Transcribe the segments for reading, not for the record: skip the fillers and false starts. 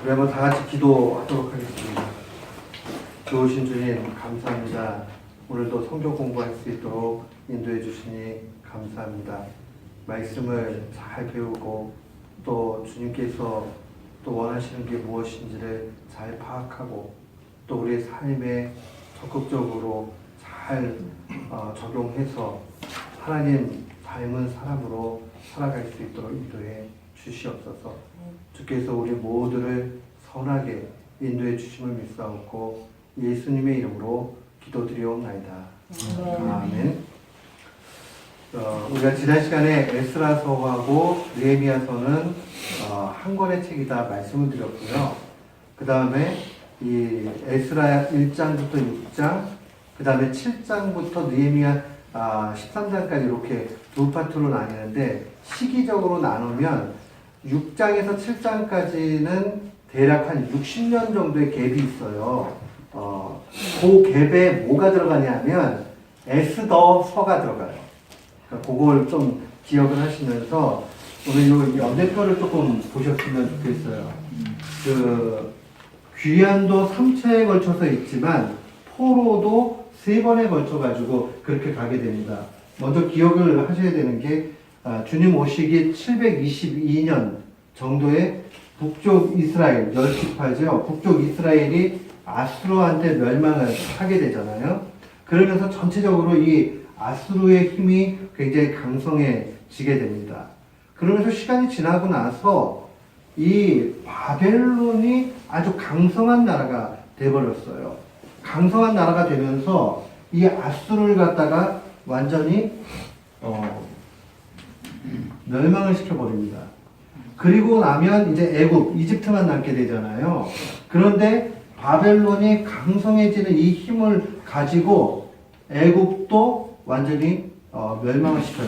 우리 한번 다 같이 기도하도록 하겠습니다. 좋으신 주님 감사합니다. 오늘도 성경 공부할 수 있도록 인도해 주시니 감사합니다. 말씀을 잘 배우고 또 주님께서 또 원하시는 게 무엇인지를 잘 파악하고 또 우리의 삶에 적극적으로 잘 적용해서 하나님 닮은 사람으로 살아갈 수 있도록 인도해 주시옵소서. 주께서 우리 모두를 선하게 인도해 주심을 믿사옵고 예수님의 이름으로 기도드리옵나이다. 아멘. 우리가 지난 시간에 에스라서하고 느헤미야서는 한 권의 책이다 말씀을 드렸고요. 그 다음에 이 에스라 1장부터 6장, 그 다음에 7장부터 느헤미야 13장까지 이렇게 두 파트로 나뉘는데 시기적으로 나누면 6장에서 7장까지는 대략 한 60년 정도의 갭이 있어요. 그 갭에 뭐가 들어가냐면 에스더서가 들어가요. 그러니까 그걸 좀 기억을 하시면서 오늘 이 연대표를 조금 보셨으면 좋겠어요. 그 귀환도 3차에 걸쳐서 있지만 포로도 3번에 걸쳐가지고 그렇게 가게 됩니다. 먼저 기억을 하셔야 되는 게 주님 오시기 722년 정도에 북쪽 이스라엘, 10지파죠. 북쪽 이스라엘이 아수르한테 멸망을 하게 되잖아요. 그러면서 전체적으로 이 아수르의 힘이 굉장히 강성해지게 됩니다. 그러면서 시간이 지나고 나서 이 바벨론이 아주 강성한 나라가 돼버렸어요. 강성한 나라가 되면서 이 아수르를 갖다가 완전히 멸망을 시켜버립니다. 그리고 나면 이제 애굽, 이집트만 남게 되잖아요. 그런데 바벨론이 강성해지는 이 힘을 가지고 애굽도 완전히 멸망을 시켜요.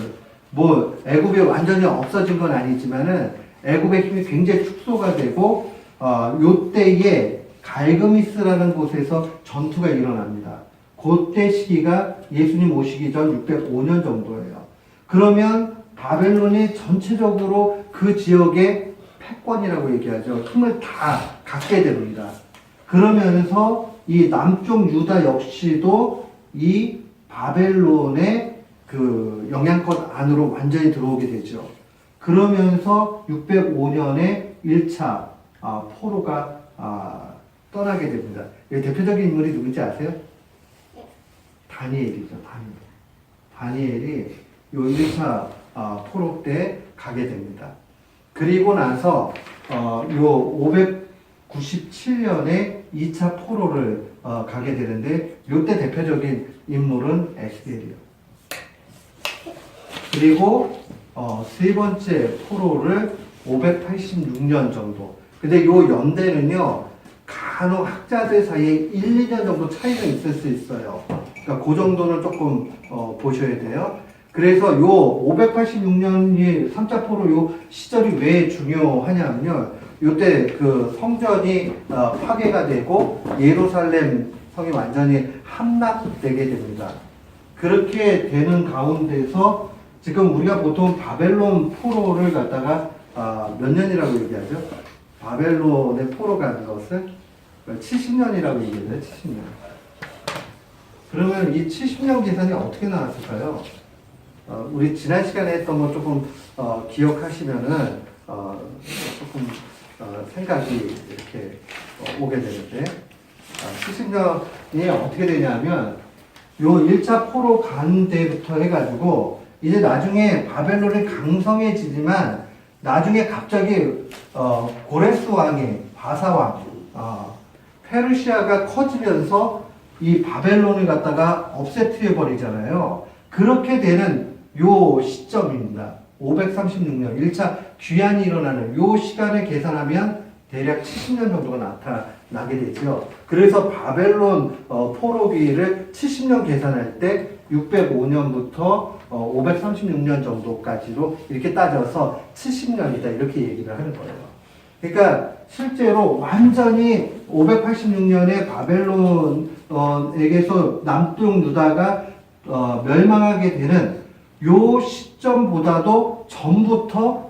뭐 애굽이 완전히 없어진 건 아니지만은 애굽의 힘이 굉장히 축소가 되고 요때에 갈그미스라는 곳에서 전투가 일어납니다. 그때 시기가 예수님 오시기 전 605년 정도예요. 그러면 바벨론이 전체적으로 그 지역의 패권이라고 얘기하죠. 힘을 다 갖게 됩니다. 그러면서 이 남쪽 유다 역시도 이 바벨론의 그 영향권 안으로 완전히 들어오게 되죠. 그러면서 605년에 1차 포로가 떠나게 됩니다. 대표적인 인물이 누군지 아세요? 다니엘이죠. 다니엘이 요 1차 포로 때 가게 됩니다. 그리고 나서 요 597년에 2차 포로를 가게 되는데 요때 대표적인 인물은 에스겔이요. 그리고 세 번째 포로를 586년 정도. 근데 요 연대는요 간혹 학자들 사이에 1, 2년 정도 차이가 있을 수 있어요. 그러니까 그 정도는 조금 보셔야 돼요. 그래서 요 586년이 3차 포로 요 시절이 왜 중요하냐면요. 요때 그 성전이 파괴가 되고 예루살렘 성이 완전히 함락되게 됩니다. 그렇게 되는 가운데서 지금 우리가 보통 바벨론 포로를 갖다가 몇 년이라고 얘기하죠? 바벨론의 포로 간 것을 70년이라고 얘기해요. 70년. 그러면 이 70년 계산이 어떻게 나왔을까요? 우리 지난 시간에 했던 거 조금 기억하시면은 조금 생각이 이렇게 오게 되는데 70년이 어떻게 되냐면 요 1차 포로 간 데부터 해가지고 이제 나중에 바벨론이 강성해지지만 나중에 갑자기 고레스 왕이 바사왕 페르시아가 커지면서 이 바벨론을 갖다가 업세트해 버리잖아요. 그렇게 되는 요 시점입니다. 536년 1차 귀환이 일어나는 요 시간을 계산하면 대략 70년 정도가 나타나게 되죠. 그래서 바벨론 포로기를 70년 계산할 때 605년부터 536년 정도까지로 이렇게 따져서 70년이다 이렇게 얘기를 하는 거예요. 그러니까 실제로 완전히 586년에 바벨론에게서 남쪽 유다가 멸망하게 되는 요 시점보다도 전부터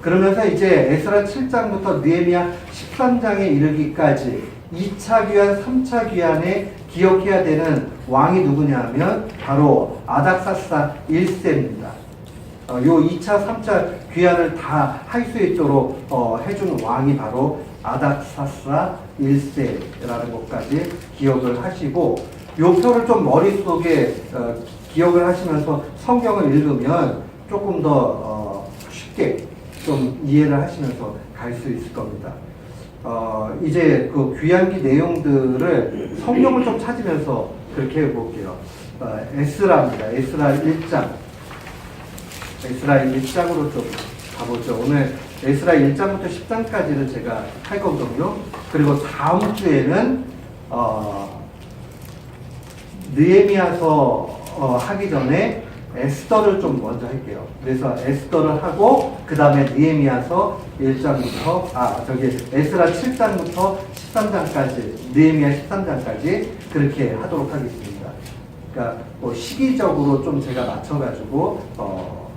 그러면서 이제 에스라 7장부터 느헤미야 13장에 이르기까지 2차 귀환, 3차 귀환에 기억해야 되는 왕이 누구냐 하면 바로 아닥사스다 1세입니다. 요 2차, 3차 귀환을 다 할 수 있도록 해준 왕이 바로 아닥사스다 1세라는 것까지 기억을 하시고, 요 표를 좀 머릿속에 기억을 하시면서 성경을 읽으면 조금 더 쉽게 좀 이해를 하시면서 갈 수 있을 겁니다. 이제 그 귀환기 내용들을 성경을 좀 찾으면서 그렇게 해볼게요. 에스라입니다. 에스라 1장. 에스라 1장으로 좀 가보죠. 오늘 에스라 1장부터 10장까지는 제가 할 거거든요. 그리고 다음 주에는 느헤미야서 하기 전에 에스더를 좀 먼저 할게요. 그래서 에스더를 하고 그 다음에 느헤미야서 1장부터 에스라 7장부터 13장까지 느헤미야 13장까지 그렇게 하도록 하겠습니다. 그러니까 뭐 시기적으로 좀 제가 맞춰가지고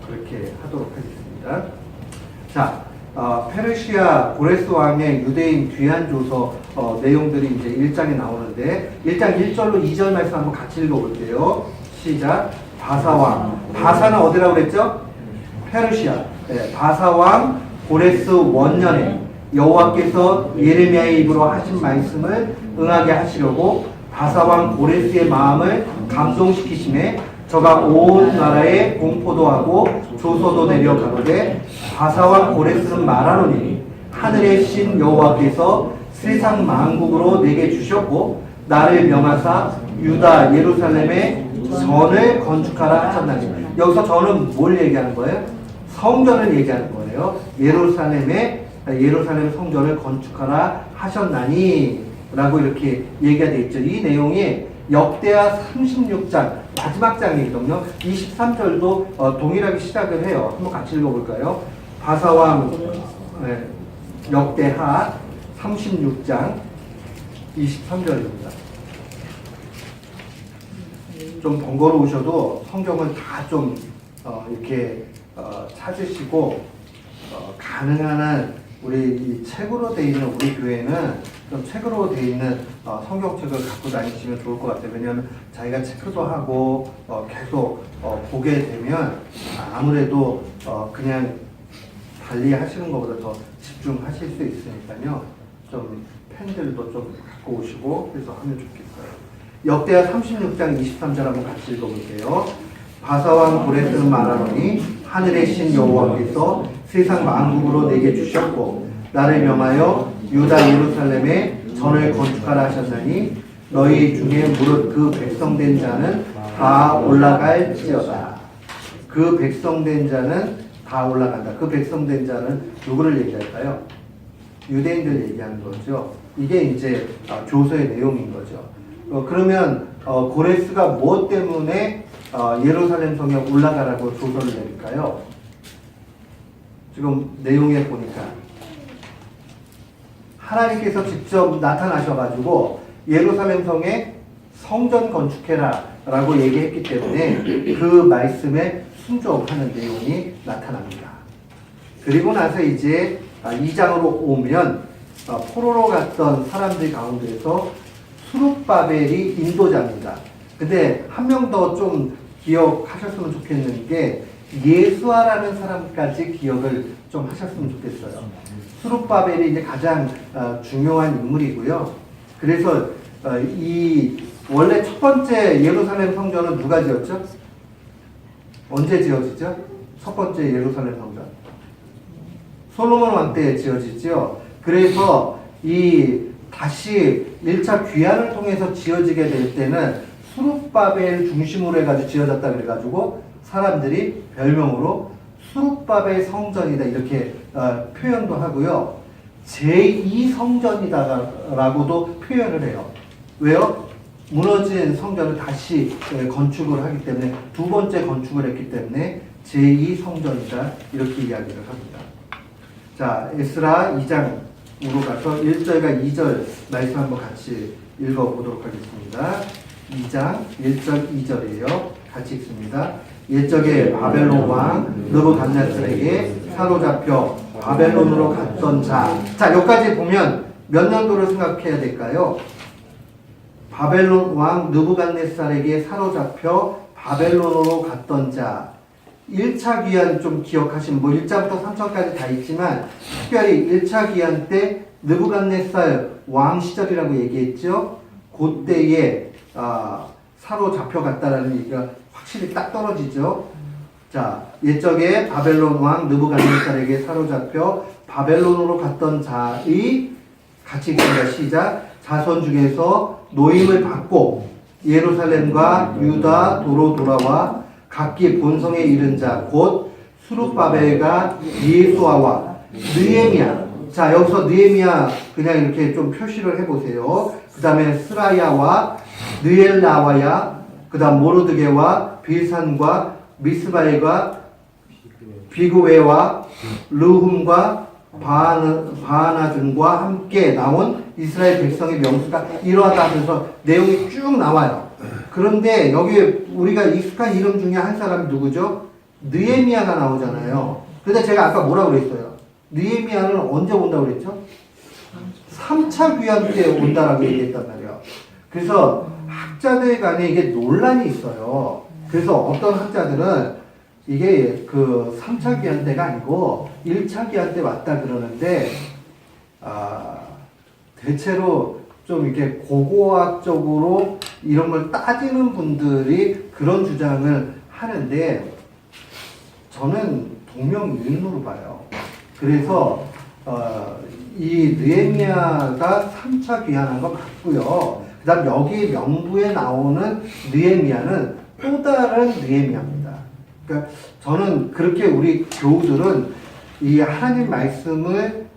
그렇게 하도록 하겠습니다. 자, 페르시아 고레스 왕의 유대인 귀환조서 내용들이 이제 1장에 나오는데 1장 1절로 2절 말씀 한번 같이 읽어볼게요. 시작. 바사왕. 바사는 어디라고 그랬죠? 페르시아. 네, 바사왕 고레스 원년에 여호와께서 예레미야의 입으로 하신 말씀을 응하게 하시려고 바사왕 고레스의 마음을 감동시키심에 저가 온 나라에 공포도 하고 조서도 내려 가로되 바사왕 고레스는 말하노니 하늘의 신 여호와께서 세상 만국으로 내게 주셨고 나를 명하사 유다 예루살렘에 전을 건축하라 하셨나니. 여기서 전은 뭘 얘기하는 거예요? 성전을 얘기하는 거예요. 예루살렘 성전을 건축하라 하셨나니 라고 이렇게 얘기가 되어 있죠. 이 내용이 역대하 36장 마지막 장이거든요. 23절도 동일하게 시작을 해요. 한번 같이 읽어볼까요? 바사왕 역대하 36장 23절입니다. 좀 번거로우셔도 성경을 다 좀 이렇게 찾으시고 가능한 한 우리 이 책으로 되어 있는 우리 교회는 좀 책으로 되어 있는 성경책을 갖고 다니시면 좋을 것 같아요. 왜냐하면 자기가 체크도 하고 계속 보게 되면 아무래도 그냥 달리 하시는 것보다 더 집중하실 수 있으니까요. 좀 펜들도 좀 갖고 오시고 그래서 하면 좋겠어요. 역대하 36장 23절 한번 같이 읽어볼게요. 바사왕 고레스는 말하노니 하늘의 신 여호와께서 세상 만국으로 내게 주셨고 나를 명하여 유다 예루살렘에 전을 건축하라 하셨나니 너희 중에 무릇 그 백성된 자는 다 올라갈지어다. 그 백성된 자는 다 올라간다. 그 백성된 자는 누구를 얘기할까요? 유대인들 얘기하는 거죠. 이게 이제 조서의 내용인 거죠. 그러면 고레스가 무엇 때문에 예루살렘 성에 올라가라고 조서를 내릴까요? 지금 내용에 보니까 하나님께서 직접 나타나셔가지고 예루살렘 성에 성전 건축해라 라고 얘기했기 때문에 그 말씀에 순종하는 내용이 나타납니다. 그리고 나서 이제 2장으로 오면 포로로 갔던 사람들 가운데서 수룹바벨이 인도자입니다. 근데 한 명 더 좀 기억하셨으면 좋겠는 게 예수아라는 사람까지 기억을 좀 하셨으면 좋겠어요. 수룹바벨이 이제 가장 중요한 인물이고요. 그래서 이 원래 첫 번째 예루살렘 성전은 누가 지었죠? 언제 지어지죠? 첫 번째 예루살렘 성전. 솔로몬 왕 때 지어지죠. 그래서 이 다시 1차 귀환을 통해서 지어지게 될 때는 수룹바벨 중심으로 해가지고 지어졌다 그래가지고 사람들이 별명으로 수룹바벨 성전이다 이렇게 표현도 하고요. 제2 성전이다라고도 표현을 해요. 왜요? 무너진 성전을 다시 건축을 하기 때문에 두 번째 건축을 했기 때문에 제2 성전이다 이렇게 이야기를 합니다. 자, 에스라 2장으로 가서 1절과 2절 말씀 한번 같이 읽어보도록 하겠습니다. 2장 1절 2절이에요. 같이 읽습니다. 옛적에 바벨론 왕 느부갓네살에게 사로잡혀 바벨론으로 갔던 자. 자, 여기까지 보면 몇 년도를 생각해야 될까요? 바벨론 왕 느부갓네살에게 사로잡혀 바벨론으로 갔던 자. 1차 귀환 좀 기억하시면, 뭐 1차부터 3차까지 다 있지만, 특별히 1차 귀환 때 느부갓네살 왕 시절이라고 얘기했죠? 그때에 사로잡혀갔다라는 얘기가 확실히 딱 떨어지죠? 자, 옛적에 바벨론 왕 느부갓네살에게 사로잡혀 바벨론으로 갔던 자의, 같이 읽습니다. 시작. 자손 중에서 노임을 받고 예루살렘과 유다 도로 돌아와 각기 본성에 이른 자 곧 수룹바벨과 예수아와 느헤미야. 자, 여기서 느헤미야 그냥 이렇게 좀 표시를 해보세요. 그 다음에 스라야와 느엘라와야, 그 다음 모르드게와 빌산과 미스바엘과 비그웨와 르훔과 바하나 등과 함께 나온 이스라엘 백성의 명수가 이러하다 하면서 내용이 쭉 나와요. 그런데 여기 우리가 익숙한 이름 중에 한 사람이 누구죠? 느헤미야가 나오잖아요. 근데 제가 아까 뭐라고 그랬어요? 느헤미야는 언제 온다고 그랬죠? 3차 귀환 때 온다라고 얘기했단 말이에요. 그래서 학자들 간에 이게 논란이 있어요. 그래서 어떤 학자들은 이게 그 3차 귀환 때가 아니고 1차 귀환 때 왔다 그러는데, 대체로 좀 이렇게 고고학적으로 이런 걸 따지는 분들이 그런 주장을 하는데, 저는 동명이인으로 봐요. 그래서 이 느헤미야가 3차 귀환한 거 맞고요. 그 다음 여기 명부에 나오는 느헤미야는 또 다른 느헤미야입니다. 그러니까 저는 그렇게 우리 교우들은 이 하나님 말씀을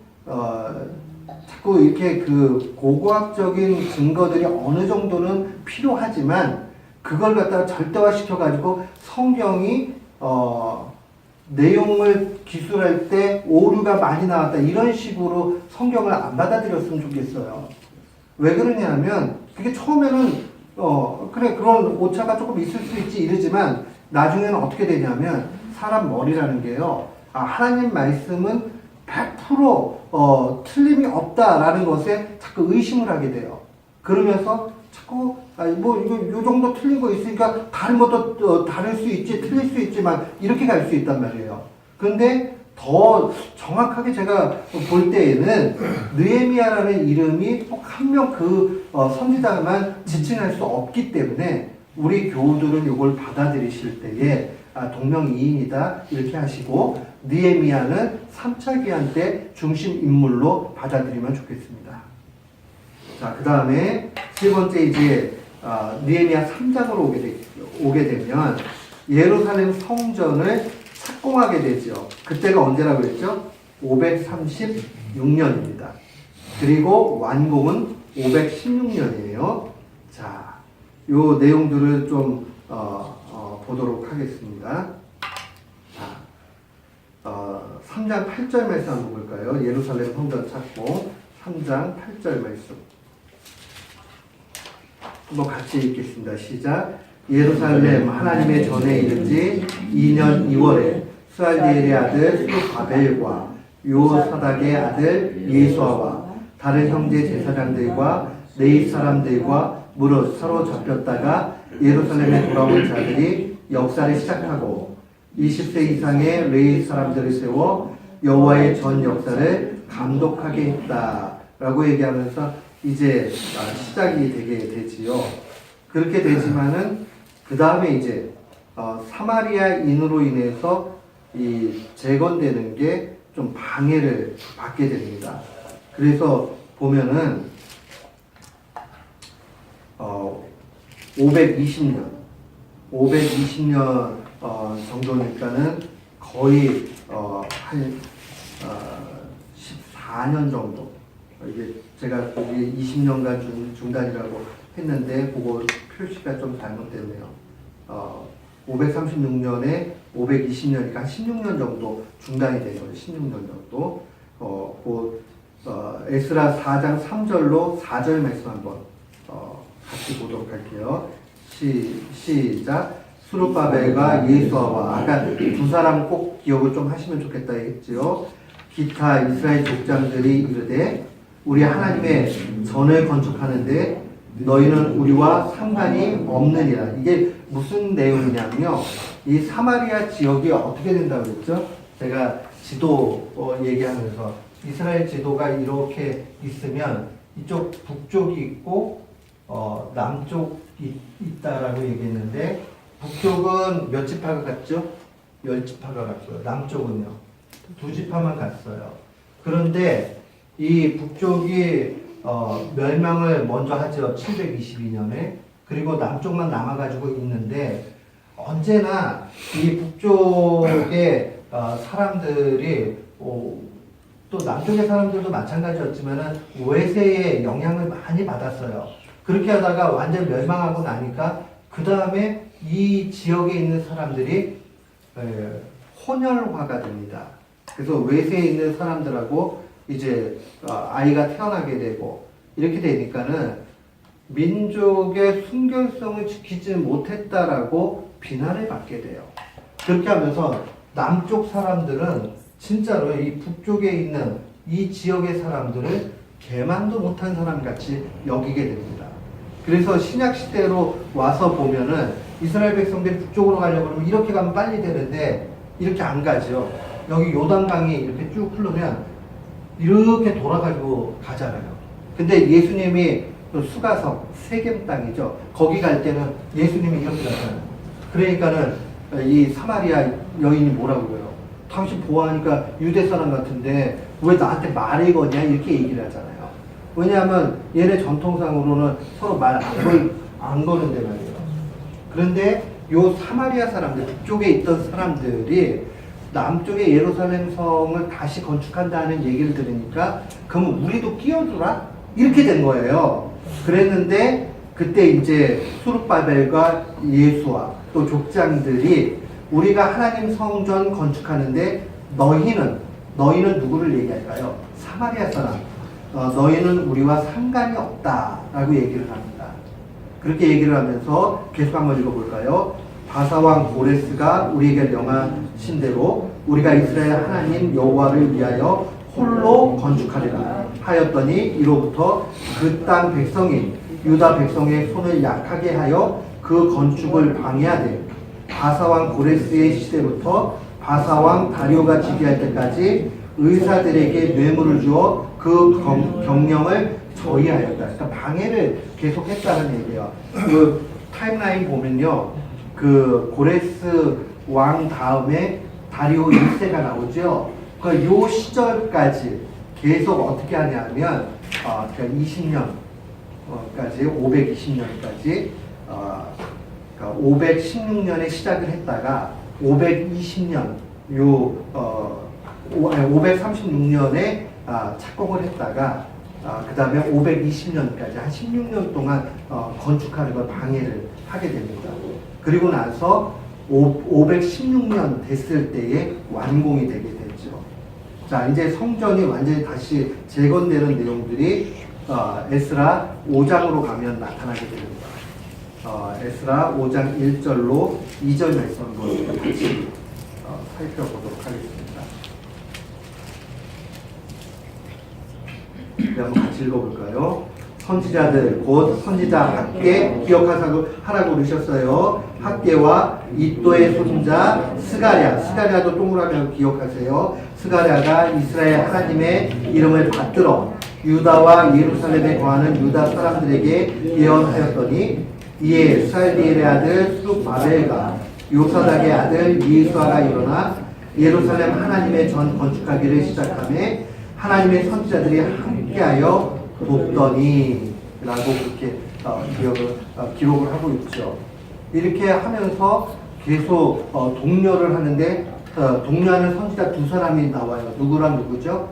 자꾸 이렇게 그 고고학적인 증거들이 어느 정도는 필요하지만 그걸 갖다가 절대화시켜가지고 성경이 내용을 기술할 때 오류가 많이 나왔다 이런 식으로 성경을 안 받아들였으면 좋겠어요. 왜 그러냐면 그게 처음에는 그래 그런 오차가 조금 있을 수 있지 이러지만 나중에는 어떻게 되냐면 사람 머리라는 게요, 하나님 말씀은 100% 틀림이 없다라는 것에 자꾸 의심을 하게 돼요. 그러면서 자꾸 뭐 이거 요 정도 틀린 거 있으니까 다른 것도 다를 수 있지, 틀릴 수 있지만 이렇게 갈 수 있단 말이에요. 그런데 더 정확하게 제가 볼 때에는 느헤미야라는 이름이 꼭 한 명 그 선지자만 지칭할 수 없기 때문에 우리 교우들은 이걸 받아들이실 때에 동명이인이다 이렇게 하시고 느헤미야는 3차 귀환 때 중심 인물로 받아들이면 좋겠습니다. 자, 그 다음에 세 번째 이제 느헤미야 3장으로 오게 되면 예루살렘 성전을 착공하게 되죠. 그때가 언제라고 그랬죠? 536년입니다. 그리고 완공은 516년이에요. 자, 요 내용들을 좀 보도록 하겠습니다. 자, 3장 8절 말씀 한번 볼까요? 예루살렘 성전 착공 3장 8절 말씀. 한번 같이 읽겠습니다. 시작. 예루살렘 하나님의 전에 이른지 2년 2월에 스알디엘의 아들 수르바벨과 요사닥의 아들 예수아와 다른 형제 제사장들과 레위 사람들과 무릇 사로잡혔다가 예루살렘에 돌아온 자들이 역사를 시작하고 20세 이상의 레위 사람들을 세워 여호와의 전 역사를 감독하게 했다라고 얘기하면서 이제 시작이 되게 되지요. 그렇게 되지만은 그 다음에 이제 사마리아인으로 인해서 이 재건되는 게 좀 방해를 받게 됩니다. 그래서 보면은 520년 정도니까는 거의 한 14년 정도. 이게 제가 거기 20년간 중단이라고 했는데 그거 표시가 좀 잘못됐네요. 536년에 520년이니까 한 16년 정도 중단이 된 거예요. 16년 정도. 에스라 4장 3절로 4절 말씀 한번 같이 보도록 할게요. 시작. 수르바벨과 예수아와, 아까 두 사람 꼭 기억을 좀 하시면 좋겠다 했지요. 기타 이스라엘 족장들이 이르되 우리 하나님의 전을 건축하는데 너희는 우리와 상관이 없느니라. 이게 무슨 내용이냐면요. 이 사마리아 지역이 어떻게 된다고 그랬죠? 제가 지도 얘기하면서 이스라엘 지도가 이렇게 있으면 이쪽 북쪽이 있고 남쪽이 있다라고 얘기했는데 북쪽은 몇 지파가 갔죠? 10지파가 갔고요. 남쪽은요. 2지파만 갔어요. 그런데 이 북쪽이 멸망을 먼저 하죠. 722년에. 그리고 남쪽만 남아가지고 있는데 언제나 이 북쪽의 사람들이 또 남쪽의 사람들도 마찬가지였지만은 외세의 영향을 많이 받았어요. 그렇게 하다가 완전 멸망하고 나니까 그 다음에 이 지역에 있는 사람들이 혼혈화가 됩니다. 그래서 외세에 있는 사람들하고 이제 아이가 태어나게 되고 이렇게 되니까는 민족의 순결성을 지키지 못했다라고 비난을 받게 돼요. 그렇게 하면서 남쪽 사람들은 진짜로 이 북쪽에 있는 이 지역의 사람들을 개만도 못한 사람같이 여기게 됩니다. 그래서 신약시대로 와서 보면은 이스라엘 백성들이 북쪽으로 가려고 그러면 이렇게 가면 빨리 되는데 이렇게 안 가죠. 여기 요단강이 이렇게 쭉 흐르면 이렇게 돌아가지고 가잖아요. 근데 예수님이 수가성, 세겜 땅이죠. 거기 갈 때는 예수님이 이렇게 가잖아요. 그러니까는 이 사마리아 여인이 뭐라고 그래요? 당신 보아하니까 유대 사람 같은데 왜 나한테 말을 거냐? 이렇게 얘기를 하잖아요. 왜냐하면 얘네 전통상으로는 서로 말 안 거는데 말이에요. 그런데 요 사마리아 사람들, 북쪽에 있던 사람들이 남쪽의 예루살렘 성을 다시 건축한다는 얘기를 들으니까 그럼 우리도 끼어들라? 이렇게 된 거예요. 그랬는데 그때 이제 수룹바벨과 예수와 또 족장들이 우리가 하나님 성전 건축하는데 너희는 누구를 얘기할까요? 사마리아 사람. 너희는 우리와 상관이 없다라고 얘기를 합니다. 그렇게 얘기를 하면서 계속 한번 읽어볼까요? 바사왕 고레스가 우리에게 명하신 대로 우리가 이스라엘 하나님 여호와를 위하여 홀로 건축하리라 하였더니 이로부터 그 땅 백성이 유다 백성의 손을 약하게 하여 그 건축을 방해하되 바사왕 고레스의 시대부터 바사왕 다리오가 지배할 때까지 의사들에게 뇌물을 주어 그 경영을 저희하였다. 그러니까 방해를 계속했다는 얘기예요. 그 타임라인 보면요, 그 고레스 왕 다음에 다리오 1세가 나오죠. 그러니까 요 시절까지 계속 어떻게 하냐면 20년까지 520년까지 그러니까 516년에 시작을 했다가 520년 536년에 착공을 했다가 그 다음에 520년까지 한 16년 동안 건축하는 걸 방해를 하게 됩니다. 그리고 나서 516년 됐을 때에 완공이 되게 됐죠. 자, 이제 성전이 완전히 다시 재건되는 내용들이 에스라 5장으로 가면 나타나게 됩니다. 에스라 5장 1절로 2절 말씀을 같이 살펴보도록 하겠습니다. 한번 같이 읽어볼까요? 선지자들 곧 선지자 학계 기억하라고 그러셨어요. 학계와 이또의 손자 스가랴도 동그라미 기억하세요. 스가랴가 이스라엘 하나님의 이름을 받들어 유다와 예루살렘에 거하는 유다 사람들에게 예언하였더니 이에 스알디엘의 아들 수룹바벨과 요사닥의 아들 예수아가 일어나 예루살렘 하나님의 전 건축하기를 시작하며 하나님의 선지자들이 함께하여 돕더니 라고 그렇게 기록을 하고 있죠. 이렇게 하면서 계속 독려를 하는데 독려하는 선지자 두 사람이 나와요. 누구랑 누구죠?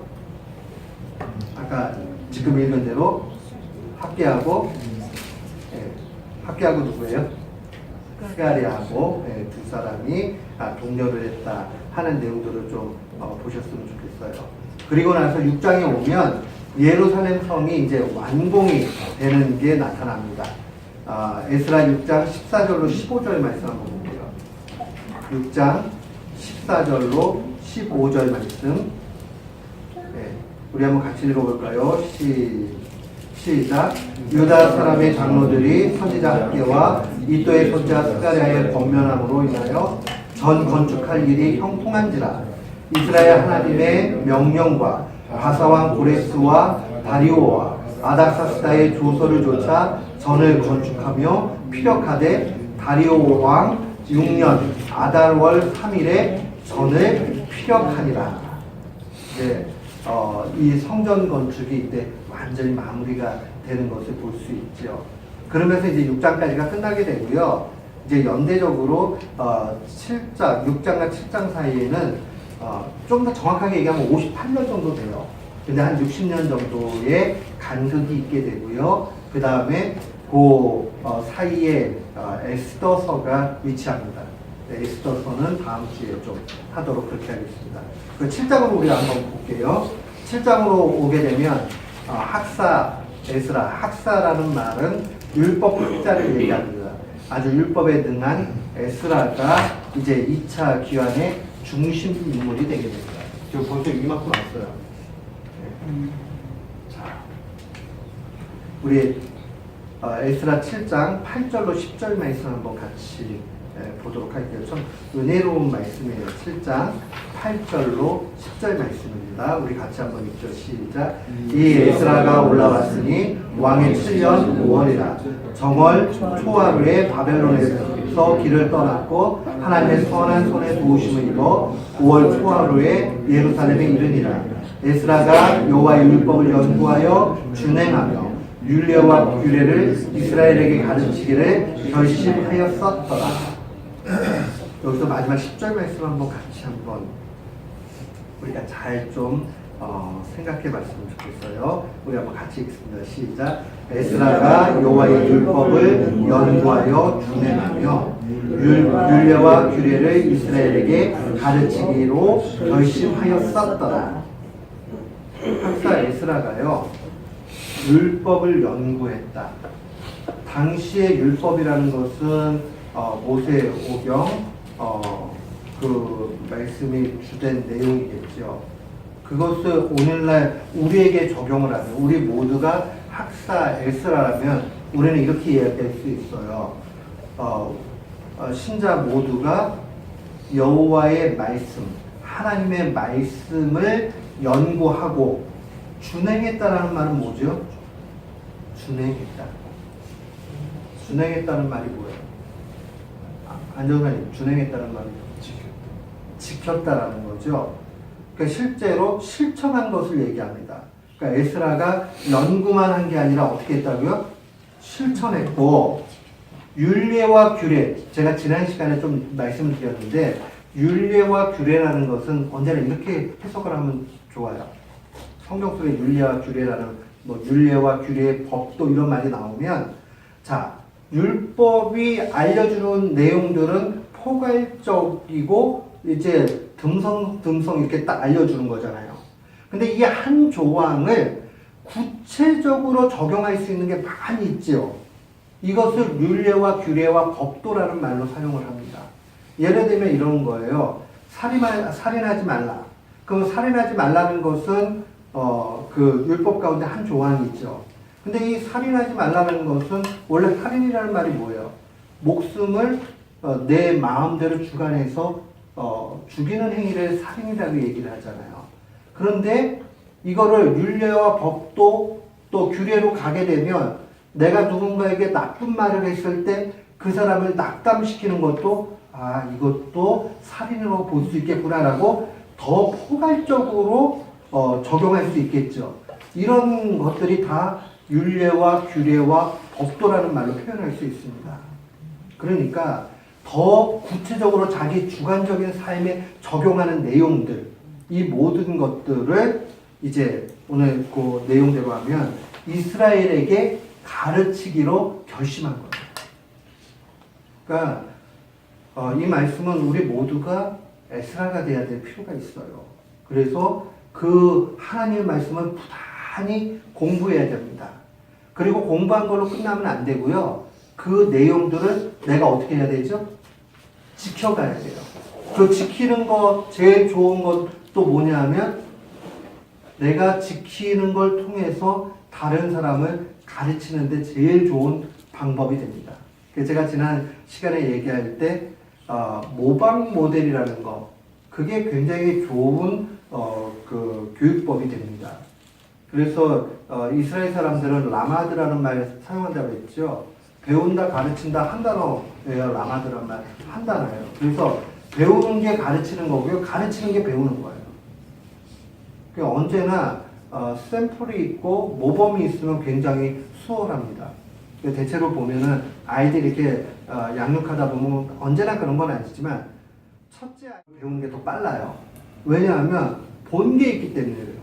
아까 지금 읽은 대로 학계하고 누구예요? 스가랴하고 두 사람이 독려를 했다 하는 내용들을 좀 보셨으면 좋겠어요. 그리고 나서 6장에 오면 예루살렘 성이 이제 완공이 되는 게 나타납니다. 에스라 6장 14절로 15절 말씀 한번 볼게요. 6장 14절로 15절 말씀 네. 우리 한번 같이 읽어볼까요? 시작. 유다 사람의 장로들이 선지자 학계와 이또의 손자 스가랴의 권면함으로 인하여 전 건축할 일이 형통한지라. 이스라엘 하나님의 명령과 바사왕 고레스와 다리오와 아닥사스다의 조서를 조차 전을 건축하며 피력하되 다리오 왕 6년 아달월 3일에 전을 피력하니라. 네, 이 성전 건축이 이때 완전히 마무리가 되는 것을 볼 수 있죠. 그러면서 이제 6장까지가 끝나게 되고요. 이제 연대적으로 6장과 7장 사이에는 좀 더 정확하게 얘기하면 58년 정도 돼요. 근데 한 60년 정도의 간극이 있게 되고요. 그 다음에 그 사이에 에스더서가 위치합니다. 네, 에스더서는 다음 주에 좀 하도록 그렇게 하겠습니다. 그 7장으로 우리가 한번 볼게요. 7장으로 오게 되면 학사, 에스라, 학사라는 말은 율법 학자를 얘기합니다. 아주 율법에 능한 에스라가 이제 2차 기환의 중심 인물이 되게 됩니다. 지금 벌써 이만큼 왔어요. 네. 자, 우리 에스라 7장 8절로 10절 말씀 한번 같이 보도록 할게요. 참 은혜로운 말씀이에요. 7장 8절로 10절 말씀입니다. 우리 같이 한번 읽죠. 시작. 이 에스라가 올라왔으니 왕의 7년 5월이라 정월 초하루에 바벨론에서 길을 떠났고 하나님의 선한 손에 도우심을 입어 5월 초하루에 예루살렘에 이르니라. 에스라가 여호와의 율법을 연구하여 준행하며 율례와 규례를 이스라엘에게 가르치기를 결심하였었더라. 여기서 마지막 10절 말씀 한번 같이 한번 우리가 잘 좀 생각해 봤으면 좋겠어요. 우리 한번 같이 읽습니다. 시작. 에스라가 여호와의 율법을 연구하여 준행하며 율례와 규례를 이스라엘에게 가르치기로 결심하였었더라. 학사 에스라가요 율법을 연구했다. 당시의 율법이라는 것은 모세오경 그 말씀이 주된 내용이겠죠. 그것을 오늘날 우리에게 적용을 하면 우리 모두가 학사 에스라라면 우리는 이렇게 이야기할 수 있어요. 신자 모두가 여호와의 말씀, 하나님의 말씀을 연구하고 준행했다라는 말은 뭐죠? 준행했다. 준행했다는 말이 뭐예요? 안정사님, 준행했다는 말이 지켰다라는 거죠. 그러니까 실제로 실천한 것을 얘기합니다. 그러니까 에스라가 연구만 한 게 아니라 어떻게 했다고요? 실천했고 율례와 규례, 제가 지난 시간에 좀 말씀을 드렸는데 율례와 규례라는 것은 언제나 이렇게 해석을 하면 좋아요. 성경 속에 율례와 규례라는 율례와 규례의 법도 이런 말이 나오면 자 율법이 알려주는 내용들은 포괄적이고 이제 듬성 이렇게 딱 알려주는 거잖아요. 근데 이 한 조항을 구체적으로 적용할 수 있는 게 많이 있죠. 이것을 율례와 규례와 법도라는 말로 사용을 합니다. 예를 들면 이런 거예요. 살인하지 말라. 그럼 살인하지 말라는 것은 그 율법 가운데 한 조항이 있죠. 근데 이 살인하지 말라는 것은 원래 살인이라는 말이 뭐예요? 목숨을 내 마음대로 주관해서 죽이는 행위를 살인이라고 얘기를 하잖아요. 그런데 이거를 율례와 법도 또 규례로 가게 되면 내가 누군가에게 나쁜 말을 했을 때 그 사람을 낙담시키는 것도 이것도 살인으로 볼 수 있겠구나라고 더 포괄적으로 적용할 수 있겠죠. 이런 것들이 다 율례와 규례와 법도라는 말로 표현할 수 있습니다. 그러니까 더 구체적으로 자기 주관적인 삶에 적용하는 내용들, 이 모든 것들을 이제 오늘 그 내용대로 하면 이스라엘에게 가르치기로 결심한 거예요. 그러니까 이 말씀은 우리 모두가 에스라가 돼야 될 필요가 있어요. 그래서 그 하나님의 말씀을 부단히 공부해야 됩니다. 그리고 공부한 걸로 끝나면 안 되고요. 그 내용들을 내가 어떻게 해야 되죠? 지켜가야 돼요. 그 지키는 거 제일 좋은 것도 뭐냐 하면 내가 지키는 걸 통해서 다른 사람을 가르치는데 제일 좋은 방법이 됩니다. 제가 지난 시간에 얘기할 때 모방 모델이라는 거, 그게 굉장히 좋은 그 교육법이 됩니다. 그래서 이스라엘 사람들은 라마드라는 말 사용한다고 했죠. 배운다, 가르친다 한 단어예요. 라마드라는 말 한 단어예요. 그래서 배우는 게 가르치는 거고요. 가르치는 게 배우는 거예요. 그러니까 언제나 샘플이 있고 모범이 있으면 굉장히 수월합니다. 대체로 보면은 아이들이 이렇게 양육하다 보면 언제나 그런 건 아니지만 첫째 아이 배우는 게 더 빨라요. 왜냐하면 본 게 있기 때문에 그래요.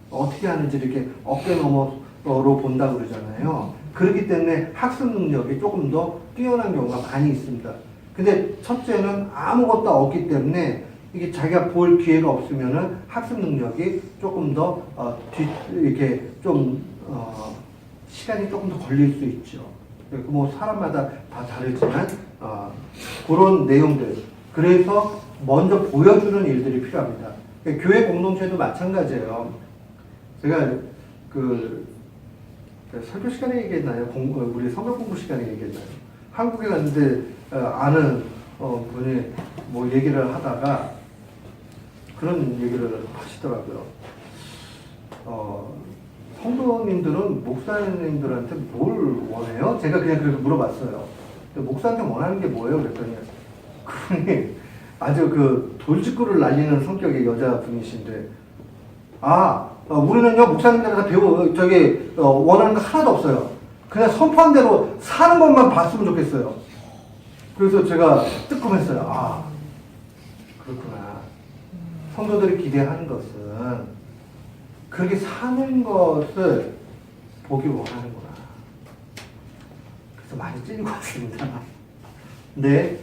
어떻게 하는지 이렇게 어깨 너머로 본다고 그러잖아요. 그렇기 때문에 학습 능력이 조금 더 뛰어난 경우가 많이 있습니다. 근데 첫째는 아무것도 없기 때문에 이게 자기가 볼 기회가 없으면은 학습 능력이 조금 더 이렇게 좀 시간이 조금 더 걸릴 수 있죠. 뭐 사람마다 다 다르지만 그런 내용들. 그래서 먼저 보여주는 일들이 필요합니다. 교회 공동체도 마찬가지예요. 제가 설교 시간에 얘기했나요? 우리 성경 공부 시간에 얘기했나요? 한국에 갔는데 아는 분이 뭐 얘기를 하다가 그런 얘기를 하시더라고요. 성도님들은 목사님들한테 뭘 원해요? 제가 그냥 그렇게 물어봤어요. 목사한테 원하는 게 뭐예요? 그랬더니 그분이 아주 그 돌직구를 날리는 성격의 여자분이신데 우리는요 목사님들한테 원하는 거 하나도 없어요. 그냥 선포한 대로 사는 것만 봤으면 좋겠어요. 그래서 제가 뜨끔했어요. 그렇구나. 성도들이 기대하는 것은 그렇게 사는 것을 보기 원하는구나. 그래서 많이 찔리고 왔습니다. 근데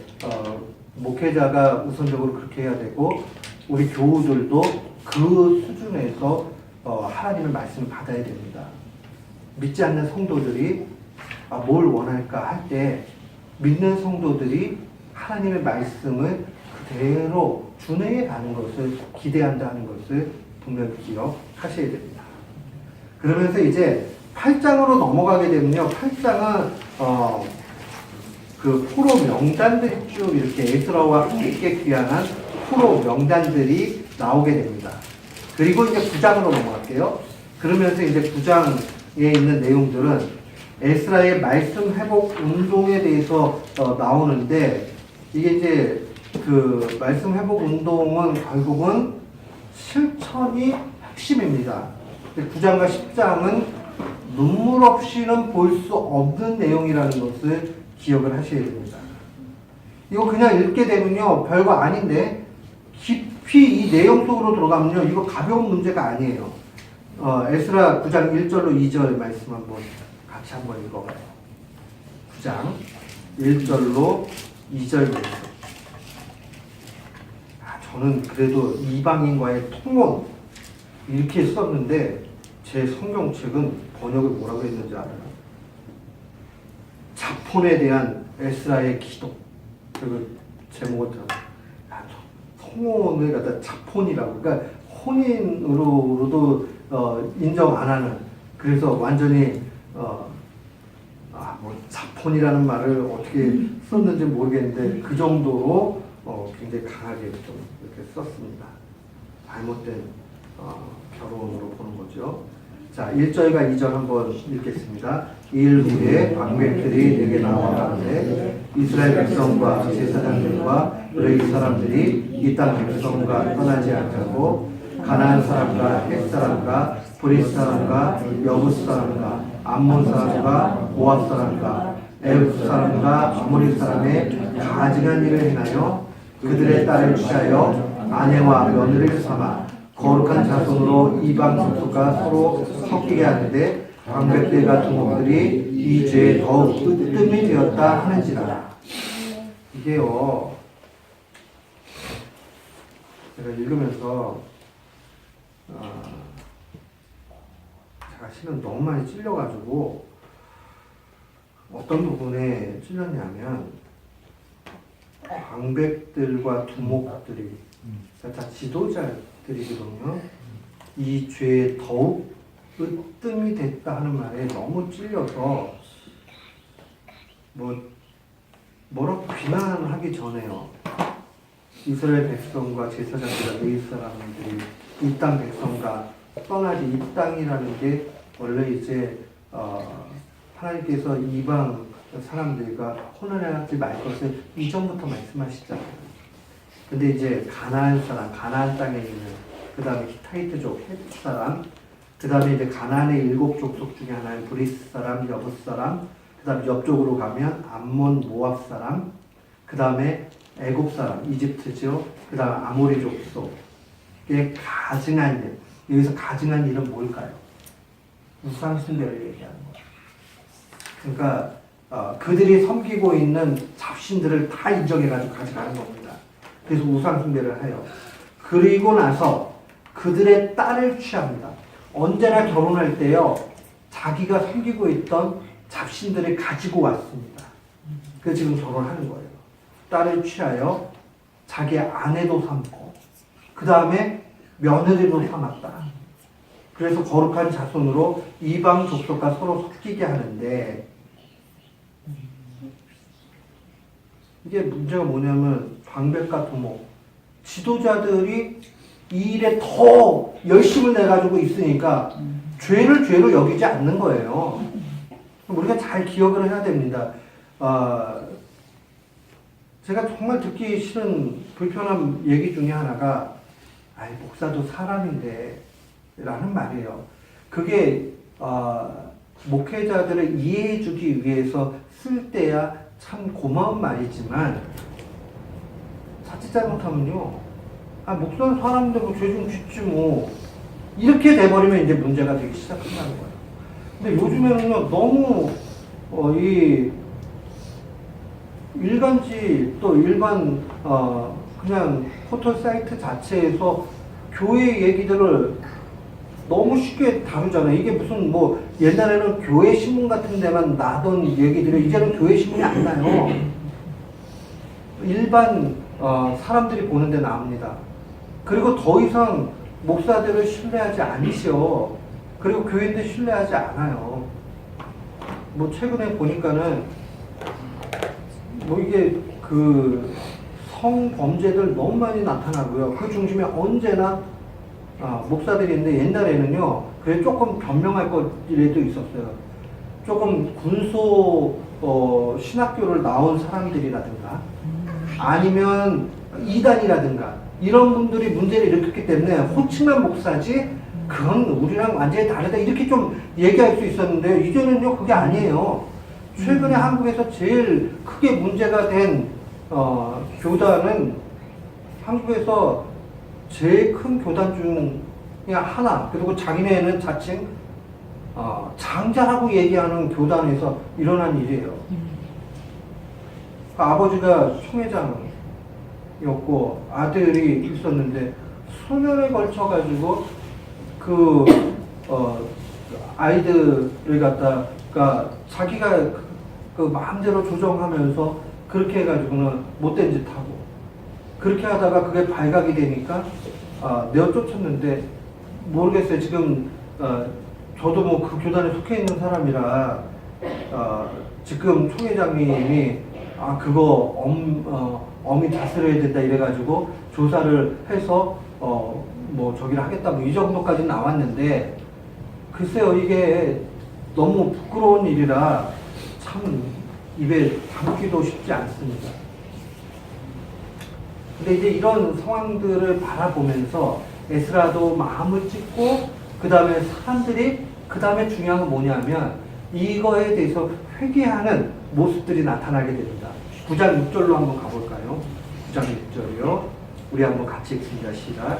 목회자가 우선적으로 그렇게 해야 되고 우리 교우들도 그 수준에서 하나님의 말씀을 받아야 됩니다. 믿지 않는 성도들이 뭘 원할까 할 때 믿는 성도들이 하나님의 말씀을 그대로 준행해 가는 것을 기대한다는 것을 분명히 기억하셔야 됩니다. 그러면서 이제 8장으로 넘어가게 되면요. 8장은 그 포로 명단들이 쭉 이렇게 에스라와 함께 귀환한 포로 명단들이 나오게 됩니다. 그리고 이제 9장으로 넘어갈게요. 그러면서 이제 9장에 있는 내용들은 에스라의 말씀 회복 운동에 대해서 나오는데 이게 이제 그 말씀 회복 운동은 결국은 실천이 핵심입니다. 9장과 10장은 눈물 없이는 볼 수 없는 내용이라는 것을 기억을 하셔야 됩니다. 이거 그냥 읽게 되면요 별거 아닌데 깊이 이 내용 속으로 들어가면요 이거 가벼운 문제가 아니에요. 에스라 9장 1절로 2절 말씀 같이 한번 읽어봐요. 9장 1절로 2절 말씀. 저는 그래도 이방인과의 통혼 이렇게 썼는데 제 성경책은 번역을 뭐라고 했는지 알아요? 자폰에 대한 에스라의 기도. 그리고 제목을 들어요. 통혼을 갖다 자폰이라고. 그러니까 혼인으로도 인정 안 하는. 그래서 완전히 뭐 자폰이라는 말을 어떻게 썼는지 모르겠는데 그 정도로 굉장히 강하게 좀 이렇게 썼습니다. 잘못된 결혼으로 보는 거죠. 자, 1절과 2절 한번 읽겠습니다. 이일 후에 방백들이 내게 나와 가는데 이스라엘 백성과 제사장들과 레위 사람들이 이 땅 백성과 떠나지 않고 가나안 사람과 헷 사람과 브릿 사람과 여부스 사람과 암몬 사람과 모압 사람과 에웃 사람과 아모리 사람의 가증한 일을 행하여 그들의 딸을 취하여 아내와 며느리를 삼아 거룩한 자손으로 이방 족속과 서로 섞이게 하는데 방백들과 두목들이 이 죄에 더욱 으뜸이 되었다 하는지라. 이게요 제가 읽으면서 제가 실은 너무 많이 찔려가지고 어떤 부분에 찔렸냐면 방백들과 두목들이 다 지도자들이거든요. 이 죄에 더욱 으뜸이 됐다 하는 말에 너무 찔려서 뭐라고 비난하기 전에요. 이스라엘 백성과 제사장들과 레위 사람들이 이 땅 백성과 떠나지 이 땅이라는 게 원래 이제 하나님께서 이방 사람들과 혼연하지 말 것을 이전부터 말씀하시잖아요. 근데 이제 가나안 사람, 가나안 땅에 있는 그 다음에 히타이트족, 헤트 사람, 그 다음에 이제 가나안의 7족속 중에 하나인 브리스 사람, 여붓 사람, 그 다음에 옆쪽으로 가면 암몬, 모압 사람, 그 다음에 애굽 사람, 이집트죠. 그 다음 아모리 족속의 가증한 일. 여기서 가증한 일은 뭘까요? 우상 숭배를 얘기하는 거예요. 그러니까 그들이 섬기고 있는 잡신들을 다 인정해가지고 가져가는 겁니다. 그래서 우상 숭배를 해요. 그리고 나서 그들의 딸을 취합니다. 언제나 결혼할 때요, 자기가 섬기고 있던 잡신들을 가지고 왔습니다. 그래서 지금 결혼하는 거예요. 딸을 취하여 자기 아내도 삼고, 그 다음에 며느리도 삼았다. 그래서 거룩한 자손으로 이방 족속과 서로 섞이게 하는데, 이게 문제가 뭐냐면 방백과 도목, 지도자들이 이 일에 더 열심을 내가지고 있으니까 죄를 죄로 여기지 않는 거예요. 우리가 잘 기억을 해야 됩니다. 제가 정말 듣기 싫은 불편한 얘기 중에 하나가 목사도 사람인데 라는 말이에요. 그게 목회자들을 이해해 주기 위해서 쓸 때야 참 고마운 말이지만 자칫 잘못하면요, 목사는 사람인데 뭐 죄 좀 짓지 뭐, 이렇게 돼버리면 이제 문제가 되기 시작한다는 거예요. 근데 요즘에는요, 너무 이 일간지 또 일반 그냥 포털 사이트 자체에서 교회 얘기들을 너무 쉽게 다루잖아요. 이게 무슨 뭐 옛날에는 교회 신문 같은 데만 나던 얘기들이 이제는 교회 신문이 안 나요. 일반 사람들이 보는 데 나옵니다. 그리고 더 이상 목사들을 신뢰하지 않으시오. 그리고 교인들 신뢰하지 않아요. 뭐 최근에 보니까는 뭐 이게 그 성범죄들 너무 많이 나타나고요. 그 중심에 언제나 목사들이 있는데, 옛날에는요, 그래 조금 변명할 것이라도 있었어요. 조금 군소 신학교를 나온 사람들이라든가 아니면 이단이라든가 이런 분들이 문제를 일으켰기 때문에 호칭한 목사지 그건 우리랑 완전히 다르다 이렇게 좀 얘기할 수 있었는데, 이제는요 그게 아니에요. 최근에 한국에서 제일 크게 문제가 된 교단은, 한국에서 제일 큰 교단 중에 하나, 그리고 자기네는 자칭 장자라고 얘기하는 교단에서 일어난 일이에요. 그 아버지가 총회장이었고 아들이 있었는데 수년에 걸쳐가지고 그 아이들을 갖다가 자기가 그 마음대로 조정하면서 그렇게 해가지고는 못된 짓 하고, 그렇게 하다가 그게 발각이 되니까 내어 쫓았는데, 모르겠어요. 지금 저도 뭐 그 교단에 속해 있는 사람이라 지금 총회장님이 그거 엄히 다스려야 된다 이래가지고 조사를 해서 뭐 저기를 하겠다 뭐 이 정도까지 나왔는데, 글쎄요, 이게 너무 부끄러운 일이라 참 입에 담기도 쉽지 않습니다. 근데 이제 이런 상황들을 바라보면서 에스라도 마음을 찢고, 그 다음에 사람들이, 그 다음에 중요한 건 뭐냐면 이거에 대해서 회개하는 모습들이 나타나게 됩니다. 9장 6절로 한번 가볼까요? 9장 6절이요. 우리 한번 같이 읽습니다. 시작.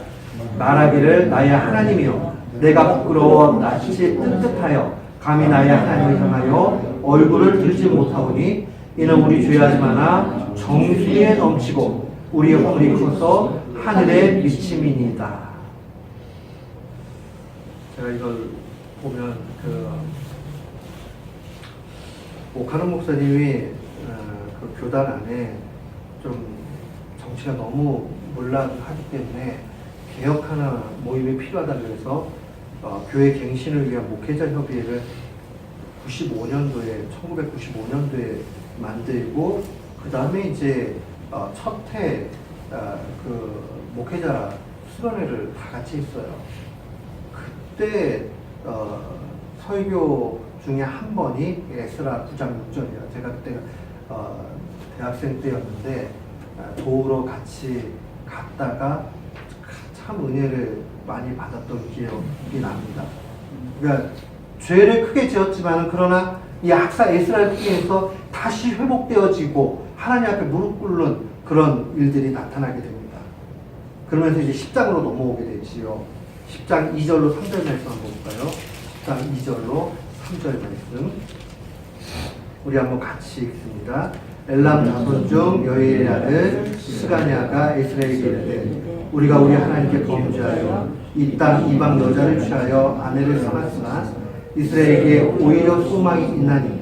말하기를 나의 하나님이여, 내가 부끄러워 낯이 뜬뜻하여 감히 나의 하나님을 향하여 얼굴을 들지 못하오니, 이는 우리 죄하지 마나 정수에 넘치고 우리의 허물이 커서 하늘에 미침이니이다. 제가 이걸 보면 오카노 목사님이 그 교단 안에 좀 정치가 너무 몰락하기 때문에 개혁하는 모임이 필요하다 그래서 교회 갱신을 위한 목회자 협의회를 1995년도에 만들고 그 다음에 이제 첫해 그 목회자 수련회를 다 같이 했어요. 그때 설교 중에 한 번이 에스라 9장 6절이에요. 제가 그때 대학생 때였는데 도우러 같이 갔다가 참 은혜를 많이 받았던 기억이 납니다. 그러니까 죄를 크게 지었지만 그러나 이 학사 에스라를 통해서 다시 회복되어지고 하나님 앞에 무릎 꿇는 그런 일들이 나타나게 됩니다. 그러면서 이제 10장으로 넘어오게 되지요. 10장 2절로 3절 말씀 한번 볼까요? 10장 2절로 3절 말씀 우리 한번 같이 읽습니다. 엘람 자손 중 여이의 아들 스가냐가 에스라에게 이르되 우리가 우리 하나님께 범죄하여 이 땅 이방 여자를 취하여 아내를 삼았으나 이스라엘에게 오히려 소망이 있나니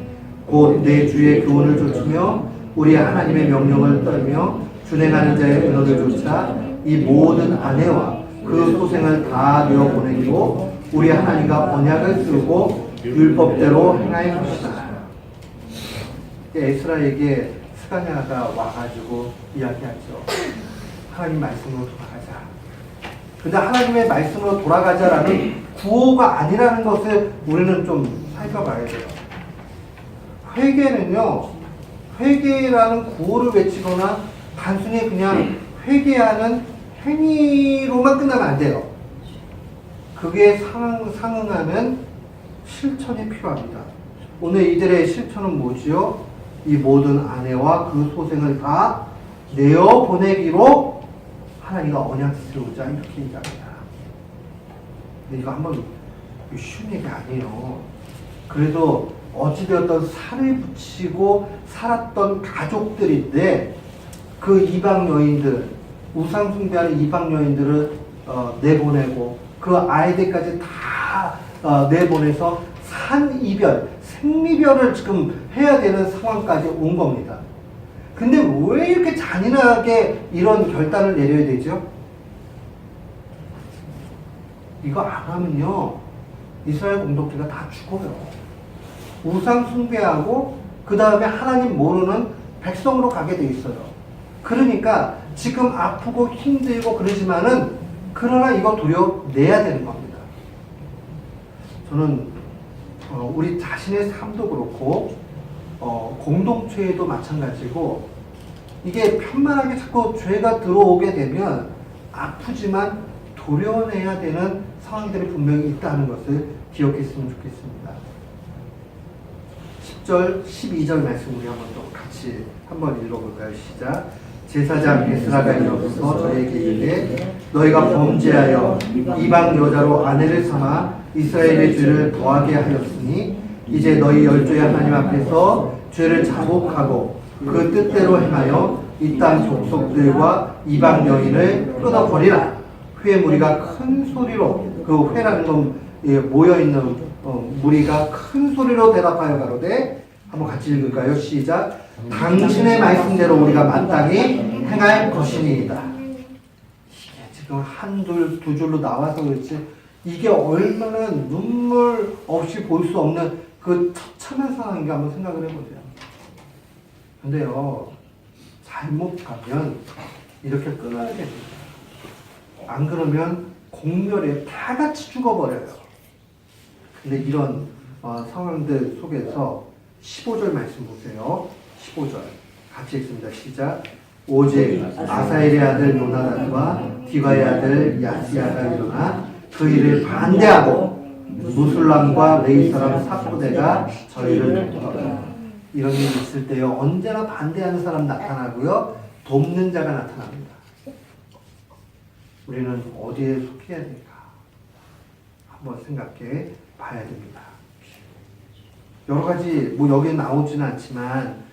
곧 내 주의 교훈을 좇으며 우리 하나님의 명령을 떨며 준행하는 자의 은혜를 좇아 이 모든 아내와 그 소생을 다 내어 보내기로 우리 하나님과 언약을 쓰고 율법대로 행할 것이다. 에스라에게 스가냐가 와가지고 이야기하죠. 하나님 말씀으로 돌아가자. 근데 하나님의 말씀으로 돌아가자라는 구호가 아니라는 것을 우리는 좀 살펴봐야 돼요. 회개라는 구호를 외치거나 단순히 그냥 회개하는 행위로만 끝나면 안 돼요. 그게 상응하는 실천이 필요합니다. 오늘 이들의 실천은 뭐지요? 이 모든 아내와 그 소생을 다 내어 보내기로 하나님과 언약 세우자 이렇게 얘기합니다. 근데 이거 한번 쉬운 얘기 아니에요. 그래도 어찌되었던 살을 붙이고 살았던 가족들인데 그 이방 여인들, 우상 숭배하는 이방 여인들을 내보내고 그 아이들까지 다 내보내서 산이별, 생리별을 지금 해야 되는 상황까지 온 겁니다. 근데 왜 이렇게 잔인하게 이런 결단을 내려야 되죠? 이거 안 하면요 이스라엘 공동체가 다 죽어요. 우상 숭배하고 그 다음에 하나님 모르는 백성으로 가게 돼 있어요. 그러니까 지금 아프고 힘들고 그러지만은 그러나 이거 도려내야 되는 겁니다. 저는 우리 자신의 삶도 그렇고 공동체에도 마찬가지고 이게 편만하게 자꾸 죄가 들어오게 되면 아프지만 도려내야 되는 상황들이 분명히 있다는 것을 기억했으면 좋겠습니다. 10절, 12절 말씀 우리 한번 또 같이 한번 읽어볼까요? 시작. 제사장 에스라가 일어서서 저에게 이르되 너희가 범죄하여 이방 여자로 아내를 삼아 이스라엘의 죄를 더하게 하였으니 이제 너희 열조의 하나님 앞에서 죄를 자복하고 그 뜻대로 행하여 이 땅 족속들과 이방 여인을 끊어버리라. 회의 무리가 큰 소리로, 그 회라는 건 모여있는 무리가 큰 소리로 대답하여 가로되, 한번 같이 읽을까요? 시작. 당신의 말씀대로 우리가 마땅히 행할 것이니이다. 이게 지금 한둘 두 줄로 나와서 그렇지 이게 얼마나 눈물 없이 볼 수 없는 그 처참한 상황인가 한번 생각을 해보세요. 근데요, 잘못 가면 이렇게 끊어야 됩니다. 안 그러면 공멸에 다 같이 죽어버려요. 근데 이런 상황들 속에서 15절 말씀 보세요. 15절 같이 읽습니다. 시작. 오직 아사엘의 아들 요나단과 디바의 아들 야시야가 일어나 그 일을 반대하고 무술람과 레이 사람 삭부대가 저희를 돕더라. 이런 일이 있을 때요 언제나 반대하는 사람 나타나고요 돕는 자가 나타납니다. 우리는 어디에 속해야 될까 한번 생각해 봐야 됩니다. 여러 가지 뭐 여기 나오지는 않지만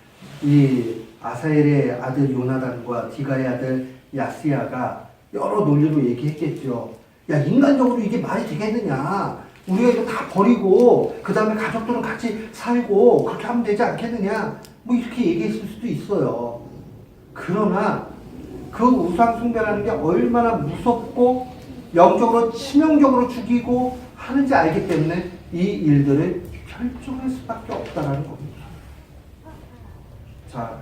이 아사엘의 아들 요나단과 디가의 아들 야시야가 여러 논리로 얘기했겠죠. 야, 인간적으로 이게 말이 되겠느냐? 우리가 이거 다 버리고 그 다음에 가족들은 같이 살고 그렇게 하면 되지 않겠느냐? 뭐 이렇게 얘기했을 수도 있어요. 그러나 그 우상 숭배라는 게 얼마나 무섭고 영적으로 치명적으로 죽이고 하는지 알기 때문에 이 일들을 결정할 수밖에 없다는 겁니다. 자,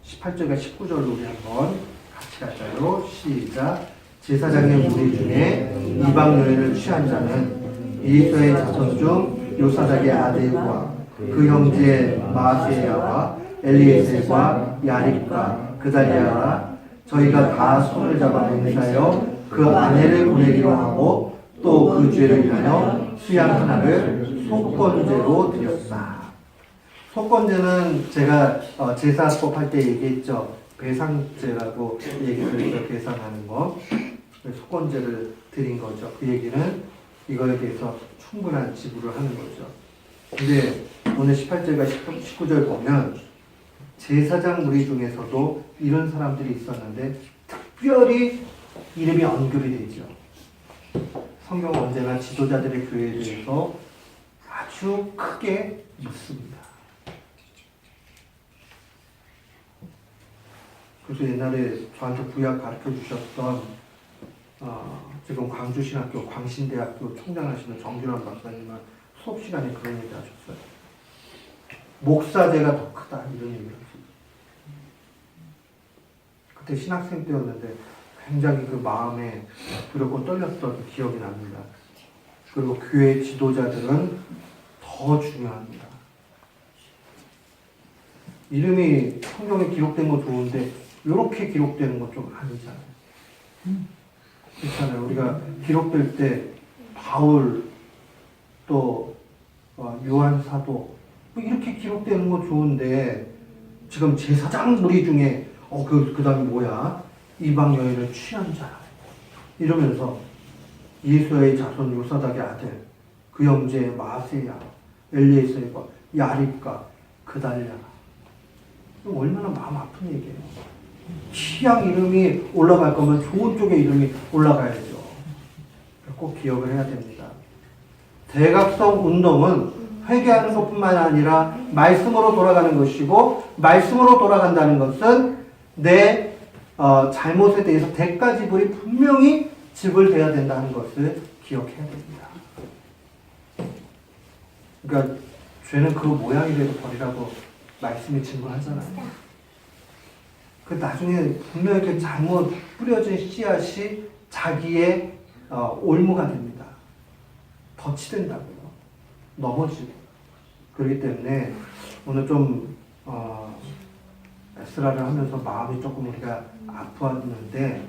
18절과 19절로 우리 한번 같이 갈까요? 시작. 제사장의 무리 중에 이방 여인을 취한 자는 이스라엘 자손 중 요사닥의 아들과 그 형제 마세야와 엘리에셀과 야립과 그달리아라 저희가 다 손을 잡아 맹세하여 그 아내를 보내기로 하고 또 그 죄를 인하여 수양 하나를 속건제로 드렸다. 속건제는 제가 제사법 할 때 얘기했죠. 배상제라고 얘기를 해서 계산하는 거. 속건제를 드린 거죠. 그 얘기는 이거에 대해서 충분한 지불을 하는 거죠. 근데 오늘 18절과 19절 보면 제사장 무리 중에서도 이런 사람들이 있었는데 특별히 이름이 언급이 되죠. 성경은 언제나 지도자들의 교회에 대해서 아주 크게 묻습니다. 그래서 옛날에 저한테 구약 가르쳐 주셨던 지금 광주신학교 광신대학교 총장하시는 정준환 박사님은 수업 시간에 그런 얘기 하셨어요. 목사제가 더 크다 이런 얘기를 하셨어요. 그때 신학생 때였는데 굉장히 그 마음에 두렵고 떨렸던 기억이 납니다. 그리고 교회 지도자들은 더 중요합니다. 이름이 성경에 기록된 거 좋은데 이렇게 기록되는 건 좀 아니잖아요. 그렇잖아요. 우리가 기록될 때 바울 또 요한 사도 뭐 이렇게 기록되는 거 좋은데 지금 제사장 무리 중에 그 다음에 뭐야? 이방 여인을 취한 자 이러면서 예수의 자손 요사닥의 아들 그 형제 마세야 엘리에셀과 야립과 그달랴 얼마나 마음 아픈 얘기예요. 취향 이름이 올라갈 거면 좋은 쪽의 이름이 올라가야죠. 꼭 기억을 해야 됩니다. 대각성 운동은 회개하는 것뿐만 아니라 말씀으로 돌아가는 것이고 말씀으로 돌아간다는 것은 내 잘못에 대해서 대가 지불이 분명히 지불돼야 된다는 것을 기억해야 됩니다. 그러니까 죄는 그 모양이라도 버리라고 말씀이 증거하잖아요. 그 나중에 분명히 그 잘못 뿌려진 씨앗이 자기의 올무가 됩니다. 덫이 된다고요. 넘어지고. 그렇기 때문에 오늘 좀 에스라를 하면서 마음이 조금 우리가 아팠는데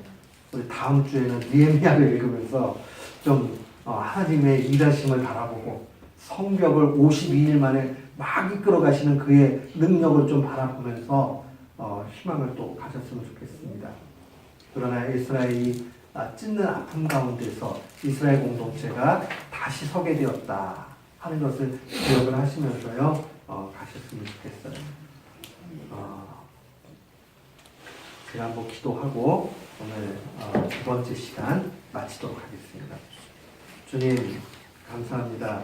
우리 다음 주에는 느헤미야를 읽으면서 좀 하나님의 일하심을 바라보고 성벽을 52일 만에 막 이끌어 가시는 그의 능력을 좀 바라보면서 희망을 또 가졌으면 좋겠습니다. 그러나 이스라엘이 찢는 아픔 가운데서 이스라엘 공동체가 다시 서게 되었다 하는 것을 기억을 하시면서요 가셨으면 좋겠어요. 제가 한번 기도하고 오늘 두 번째 시간 마치도록 하겠습니다. 주님 감사합니다.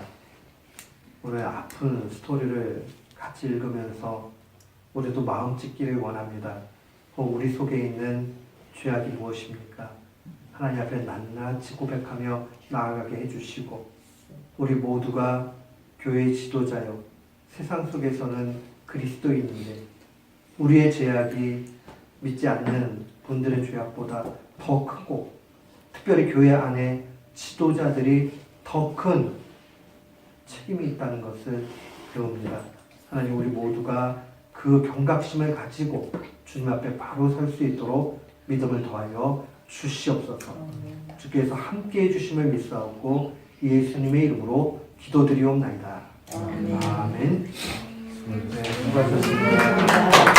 오늘 아픈 스토리를 같이 읽으면서 우리도 마음 찢기를 원합니다. 우리 속에 있는 죄악이 무엇입니까? 하나님 앞에 낱낱이 고백하며 나아가게 해주시고 우리 모두가 교회의 지도자요 세상 속에서는 그리스도인인데 우리의 죄악이 믿지 않는 분들의 죄악보다 더 크고 특별히 교회 안에 지도자들이 더 큰 책임이 있다는 것을 배웁니다. 하나님 우리 모두가 그 경각심을 가지고 주님 앞에 바로 설 수 있도록 믿음을 더하여 주시옵소서. 주께서 함께해 주심을 믿사옵고 예수님의 이름으로 기도드리옵나이다. 아멘. 네, 수고하셨습니다.